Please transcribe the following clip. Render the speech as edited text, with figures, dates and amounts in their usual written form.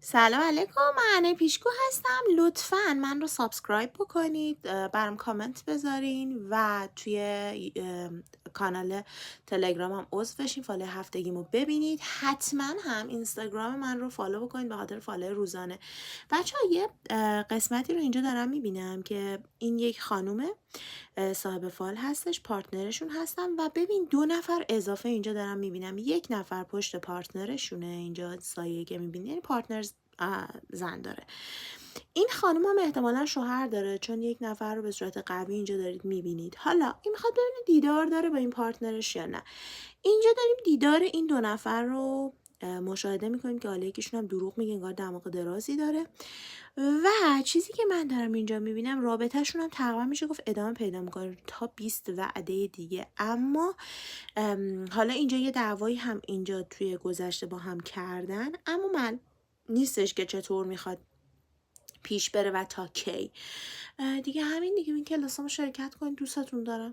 سلام علیکم، من پیشکو هستم. لطفا من رو سابسکرایب بکنید، برام کامنت بذارین و توی کانال تلگرامم عضو بشین، فالو هفتگیمو ببینید. حتما هم اینستاگرام من رو فالو بکنید به خاطر فالو روزانه. بچه ها یه قسمتی رو اینجا دارم میبینم که این یک خانومه صاحب فال هستش، پارتنرشون هستن و ببین 2 نفر اضافه اینجا دارم میبینم. 1 نفر پشت پارتنرشونه، اینجا سایه که میبینی یعنی پارتنر زن داره. این خانم هم احتمالا شوهر داره، چون 1 نفر رو به صورت قوی اینجا دارید میبینید. حالا این میخواد ببینه دیدار داره با این پارتنرش یا نه. اینجا داریم دیدار این 2 نفر رو مشاهده میکنیم که حالا یکیشون هم دروغ میگه، انگار دماغ درازی داره. و چیزی که من دارم اینجا میبینم رابطهشون هم تقریبا میشه گفت ادامه پیدا میکنه تا 20 وعده دیگه. اما حالا اینجا یه دعوایی هم اینجا توی گذشته با هم کردن، اما من نیستش که چطور میخواد پیش بره و تا کی. دیگه همین دیگه. این کلاسامو شرکت کنید، دوستتون دارم.